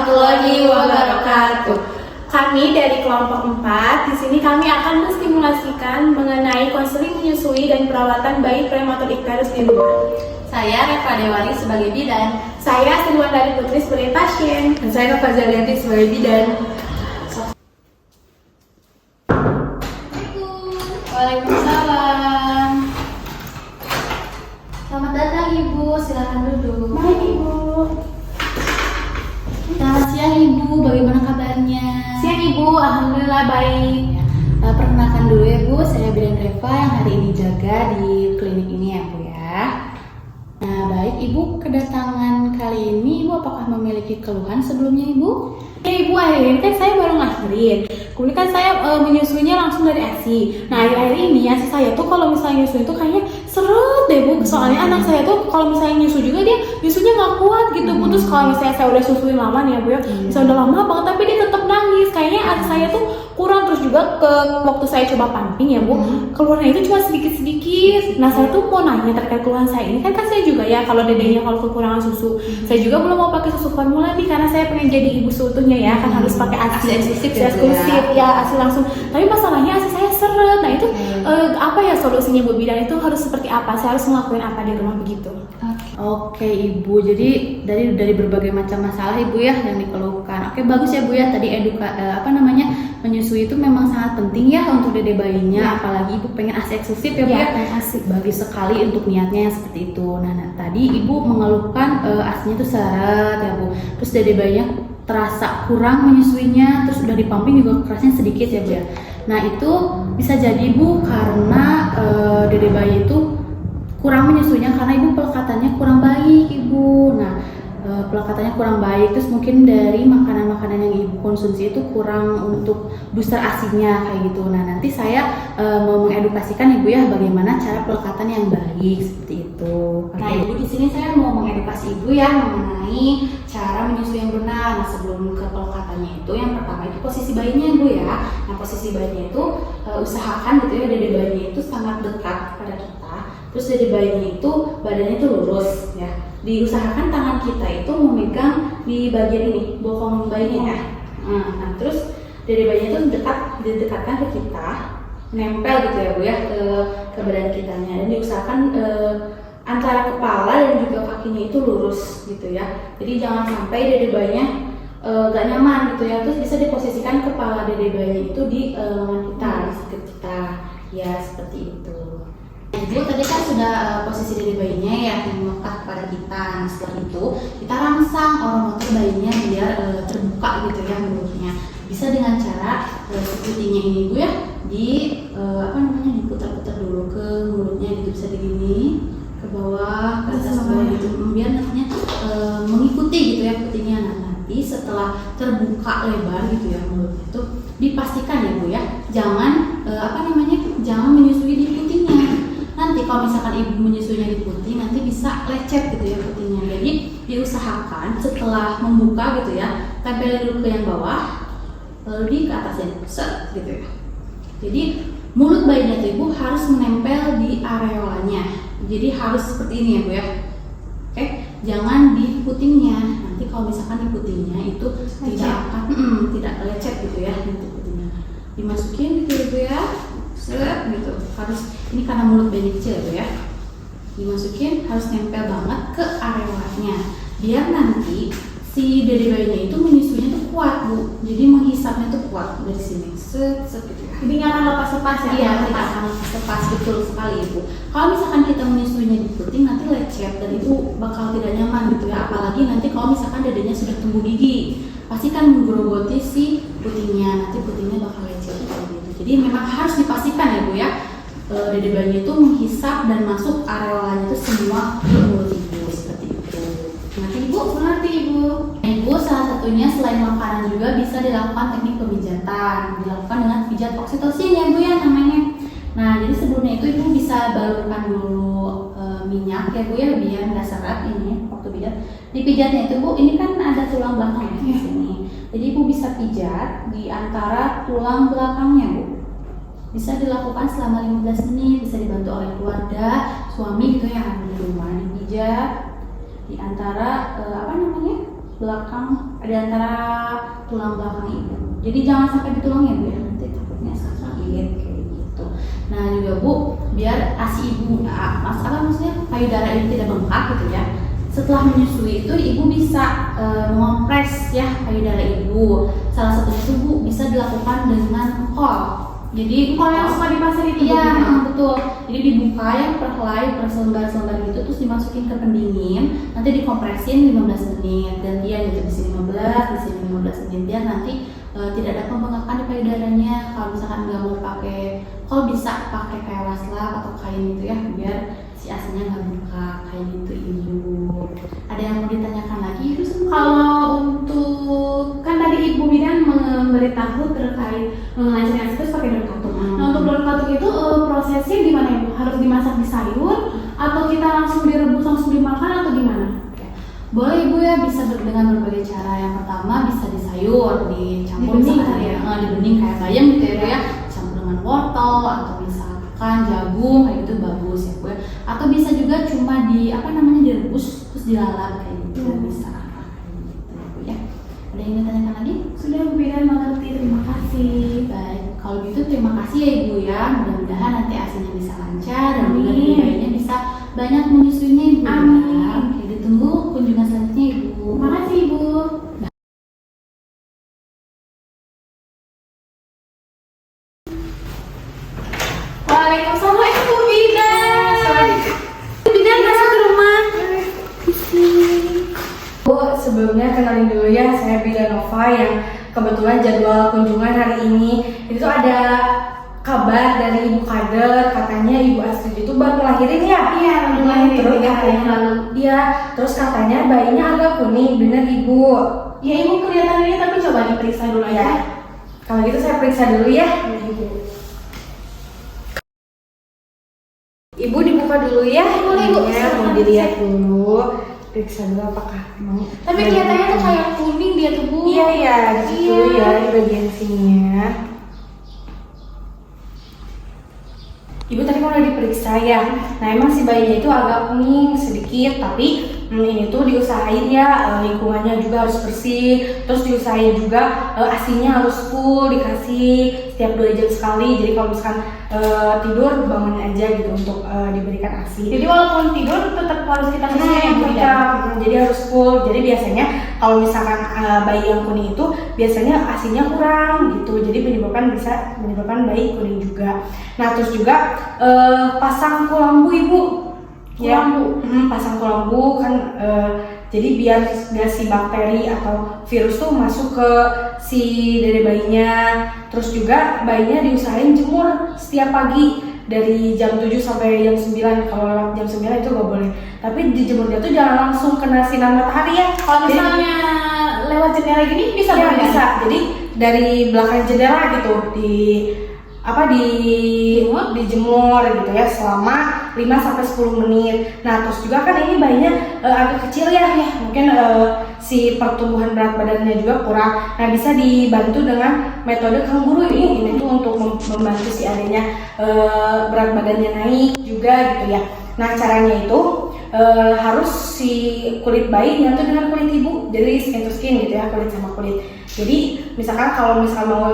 warahmatullahi wabarakatuh. Kami dari kelompok 4, di sini kami akan menstimulasikan mengenai konseling menyusui dan perawatan bayi prematur ikterus di rumah. Saya Reva Dewari sebagai bidan. Saya Silwan dari Putri sebagai pasien. Dan saya Nova Zalianti sebagai bidan. Waalaikumsalam. Selamat datang Ibu, silakan duduk. Baik Ibu. Selamat siang Ibu, bagaimana kabarnya? Siang Ibu, alhamdulillah baik. Perkenalkan dulu ya Bu, saya Bidan Reva yang hari ini jaga di klinik ini ya Bu ya. Nah baik Ibu, kedatangan kali ini Ibu apakah memiliki keluhan sebelumnya Ibu? Ya Ibu, akhir ini kan saya baru ngelahirin. Kemudian kan saya menyusuinya langsung dari ASI. Nah akhir-akhir ini ASI saya tuh kalau misalnya nyusu itu kayaknya seret deh Bu. Soalnya anak saya tuh kalau misalnya nyusu juga dia nyusunya nggak kuat gitu Bu. Terus kalau misalnya saya udah susuin lama nih ya Bu ya, misalnya udah lama banget tapi dia tetap nangis. Kayaknya ASI saya tuh kurang. Terus juga waktu saya coba pumping ya Bu, keluarnya itu cuma sedikit-sedikit. Nah saya tuh mau nanya terkait keluhan saya ini kan saya juga ya kalau dedenya kalau kekurangan susu. Saya juga belum mau pakai susu formula nih karena saya pengen jadi ibu seutuhnya ya, kan harus pakai ASI eksklusif ya, ASI langsung. Tapi masalahnya ASI saya seret. Nah itu apa ya solusinya Bu Bidan, itu harus seperti apa? Saya harus ngelakuin apa di rumah begitu? Oke Ibu, jadi dari berbagai macam masalah Ibu ya yang dikeluhkan. Oke bagus ya Bu ya, tadi menyusui itu memang sangat penting ya untuk dede bayinya, apalagi Ibu pengen ASI eksklusif ya Bu ya. Bagus sekali untuk niatnya yang seperti itu. Nah tadi Ibu mengeluhkan ASInya itu seret ya Bu. Terus dede bayinya terasa kurang menyusuinya, terus udah dipumping juga kerasnya sedikit ya Bu ya. Nah itu bisa jadi Bu karena dede bayi itu kurang menyusuinya karena Ibu pelekatannya kurang baik Ibu. Nah pelekatannya kurang baik, terus mungkin dari makanan-makanan yang Ibu konsumsi itu kurang untuk booster ASI-nya kayak gitu. Nah nanti saya mau mengedukasikan Ibu ya bagaimana cara pelekatan yang baik seperti itu. Nah Ibu di sini saya mau mengedukasi Ibu ya mengenai cara menyusui yang benar. Nah sebelum ke pelekatannya itu yang pertama itu posisi bayinya Ibu ya. Nah posisi bayinya itu usahakan gitu ya dede bayinya itu sangat dekat pada kita. Terus dede bayinya itu badannya itu lurus ya. Diusahakan tangan kita itu memegang di bagian ini bokong bayinya ya. Nah terus dede bayinya itu didekatkan ke kita, nempel gitu ya Bu ya ke badan kitanya, dan diusahakan antara kepala dan juga kakinya itu lurus gitu ya. Jadi jangan sampai dede bayinya gak nyaman gitu ya. Terus bisa diposisikan kepala dede bayinya itu di lengan kita, di sikut kita ya, seperti itu. Ibu tadi kan sudah posisi dede bayinya ya yang melekat kepada kita. Nah setelah itu kita rangsang oromotor bayinya biar terbuka gitu ya mulutnya. Bisa dengan cara seputinya ini Bu ya diputar-putar dulu ke mulutnya gitu, bisa begini ke bawah ke atas ke bawah gitu biar nantinya mengikuti gitu ya putinya. Nah nanti setelah terbuka lebar gitu ya mulutnya itu dipastikan ya Bu ya jangan jangan menyusui di putinya. Nanti kalau misalkan Ibu menyusuinya di putih nanti bisa lecet gitu ya putihnya. Jadi diusahakan setelah membuka gitu ya tempelin dulu ke yang bawah lalu di ke atasnya set gitu ya. Jadi mulut bayinya itu Ibu harus menempel di areolanya. Jadi harus seperti ini ya Bu ya. Oke, jangan di putingnya. Nanti kalau misalkan di putingnya itu tidak lecet gitu ya nanti putingnya. Dimasukin gitu ya Bu ya. Set gitu. Harus ini karena mulut bayi kecil ya. Dimasukin harus nempel banget ke areolanya. Biar nanti si dede bayinya itu menyusunya tuh kuat Bu. Jadi menghisapnya tuh kuat dari sini. Set gitu ya. Jadi nggak akan lepas-lepas ya? Iya, tidak akan lepas, betul sekali Ibu. Kalau misalkan kita menyusuinya di puting nanti lecet dan Ibu bakal tidak nyaman gitu ya. Apalagi nanti kalau misalkan dedenya sudah tumbuh gigi, pasti kan menggerogoti si putingnya. Nanti putingnya bakal lecet gitu. Jadi memang harus dipastikan ya Bu ya dede bayi itu menghisap dan masuk areolanya itu semua ke mulut Ibu seperti itu. Nanti Ibu mengerti Ibu. Ibu salah satunya selain makanan juga bisa dilakukan teknik pemijatan, dilakukan dengan pijat oksitosin ya Bu ya namanya. Nah jadi sebelumnya itu Ibu bisa balurkan dulu minyak ya Bu ya biar nggak seret ini waktu pijat. Dipijatnya itu Bu ini kan ada tulang belakang ya di sini. Jadi Ibu bisa pijat di antara tulang belakangnya Bu. Bisa dilakukan selama 15 menit, bisa dibantu oleh keluarga, suami gitu yang ada di rumah. Dipijat di antara belakang, di antara tulang belakang ibu. Jadi jangan sampai di tulang ya Bu ya, nanti takutnya sakit kayak gitu. Nah juga Bu, biar ASI ibu, maksudnya payudara ini tidak bengkak gitu ya. Setelah menyusui itu ibu bisa mengompres ya payudara ibu. Salah satunya itu Bu bisa dilakukan dengan kol. Jadi Kalau yang suka di pasar itu iya, betul. Jadi dibuka yang per helai, per selembar-selembar gitu, terus dimasukin ke pendingin, nanti dikompresin 15 menit, dan dia gitu di sini 15, di sini 15 menit, biar nanti tidak ada pembengkakan di payudaranya. Kalau misalkan nggak mau pakai, kalau bisa pakai kayak laslap atau kain gitu ya, biar si asinya nggak bengkak kayak gitu ibu. Ada yang mau ditanyakan lagi ibu? Kalau untuk kan tadi Ibu Bidan memberitahu terkait mengenai ciri itu pakai daun katuk. Nah untuk daun katuk itu prosesnya gimana Ibu? Harus dimasak di sayur atau kita langsung direbus langsung dimakan atau gimana? Boleh ibu ya, bisa dengan berbagai cara. Yang pertama bisa di sayur, dicampur Di bening misalkan kali ya? di bening kayak bayam gitu ya Bu ya, campur dengan wortel atau misalkan jagung kayak gitu bagus ya Bu ya. Atau bisa juga cuma direbus terus dilalap kayak gitu bisa kayak gitu ya Bu ya. Ada yang ingin tanyakan lagi? Sudah Bu Bidan mengerti, terima kasih. Baik, kalau gitu terima kasih ya Ibu ya. Mudah-mudahan nanti asinya bisa lancar dan juga Amin. dari bayinya bisa banyak menyusuinya Ibu. Amin. Ya. Oke, ditunggu kunjungan selanjutnya Ibu. Terima kasih Ibu. Waalaikumsalam Ibu Bidan. Ibu Bidan masuk ke rumah. Bu, sebelumnya kenalin dulu ya, saya Bila Nova yang kebetulan jadwal kunjungan hari ini. Itu ada kabar dari Ibu Kader, katanya Ibu Astrid itu baru ngelahirin ya? Iya, baru ngelahirin, Terus 3 hari yang lalu. Iya, terus katanya bayinya agak kuning, bener Ibu? Ya Ibu kelihatan ini tapi coba diperiksa dulu Ya, ya. kalau gitu saya periksa dulu ya. Ibu dibuka dulu ya. Boleh, Bu. Ya, mau Silakan. dilihat dulu. Periksa dulu apakah mau. Tapi kelihatannya tuh kayak kuning dia tuh Bu. Iya ya, dicek dulu ya di bagian sininya. Ibu tadi kan udah diperiksa ya. Nah emang si bayinya itu agak kuning sedikit, tapi ini tuh diusahain ya, lingkungannya juga harus bersih. Terus diusahain juga asinya harus full dikasih setiap 2 jam sekali. Jadi kalau misalkan tidur bangunin aja gitu untuk diberikan asi. Jadi walaupun tidur tetap harus kita susui ya Bu Bidan. Tetap, jadi harus full. Jadi biasanya kalau misalkan bayi yang kuning itu biasanya asinya kurang gitu. Jadi bisa menyebabkan bayi kuning juga. Nah terus juga pasang kulambu Ibu. Kulambu? Ya, pasang kulambu kan jadi biar si bakteri atau virus tuh masuk ke si dede bayinya. Terus juga bayinya diusahain jemur setiap pagi dari jam 7 sampai jam 9. Kalau lewat jam 9 itu gak boleh. Tapi dijemurnya tuh jangan langsung kena sinar matahari ya. Kalau misalnya lewat jendela gini bisa Ya, Bu Bidan? bisa. Jadi dari belakang jendela gitu dijemur gitu ya selama 5 sampai 10 menit. Nah, terus juga kan ini bayinya agak kecil ya. Mungkin si pertumbuhan berat badannya juga kurang. Nah, bisa dibantu dengan metode kanguru ini tuh untuk membantu si adanya berat badannya naik juga gitu ya. Nah, caranya itu harus si kulit bayi nyatu dengan kulit ibu, jadi skin to skin gitu ya, kulit sama kulit. Jadi misalkan kalau mau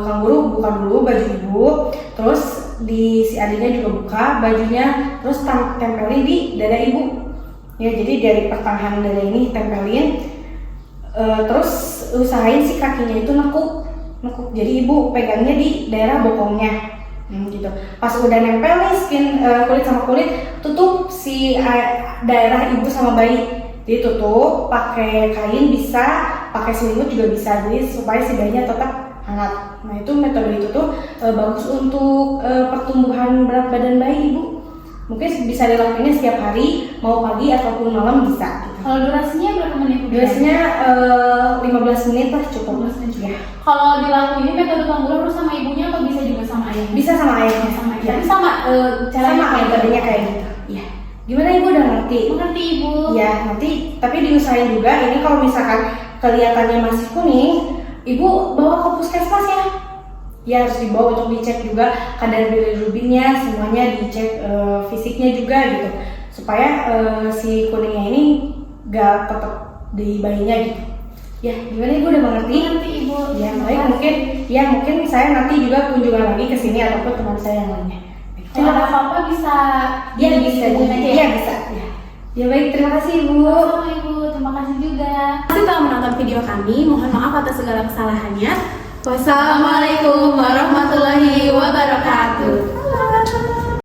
kanguru, buka dulu baju ibu, terus di si adiknya juga buka bajunya, terus tempelin di dada ibu. Ya, jadi dari pertengahan dada ini tempelin, terus usahain si kakinya itu nekuk. Jadi ibu pegangnya di daerah bokongnya. Gitu. Pas udah nempel nih skin kulit sama kulit, tutup si daerah ibu sama bayi. Jadi tutup pakai kain bisa, pakai selimut juga bisa, jadi supaya si bayinya tetap hangat. Nah itu metode itu tuh bagus untuk pertumbuhan berat badan bayi ibu. Mungkin bisa dilakukannya setiap hari, mau pagi ataupun malam bisa. Gitu. Kalau durasinya berapa menit Bu Bidan? Durasinya 15 menit lah cukup. 15 menit. Ya. Kalau dilakuin ini metode kanguru harus sama ibunya atau bisa juga sama ayahnya? Bisa sama ayahnya. Sama Ya. Tapi sama caranya Sama metodenya kayak gitu. Iya. Gimana ibu udah ngerti? Mengerti Ibu? Ya nanti, tapi diusahain juga ini kalau misalkan kelihatannya masih kuning, ibu bawa ke puskesmas ya. Ya harus dibawa untuk dicek juga kadar bilirubinnya, semuanya dicek fisiknya juga gitu, supaya si kuningnya ini gak tetap di bayinya gitu. Ya, gimana Ibu udah mengerti? Nanti Ibu. Ya, baik, mungkin saya nanti juga kunjungan lagi ke sini ataupun teman saya yang lainnya. Baik, Kalau ada apa-apa bisa bisa. dihubungin aja ya. Iya, bisa. Ya. Ya baik, terima kasih Ibu. Sama Ibu, terima kasih juga. Terima kasih telah menonton video kami. Mohon maaf atas segala kesalahannya. Wassalamualaikum warahmatullahi wabarakatuh.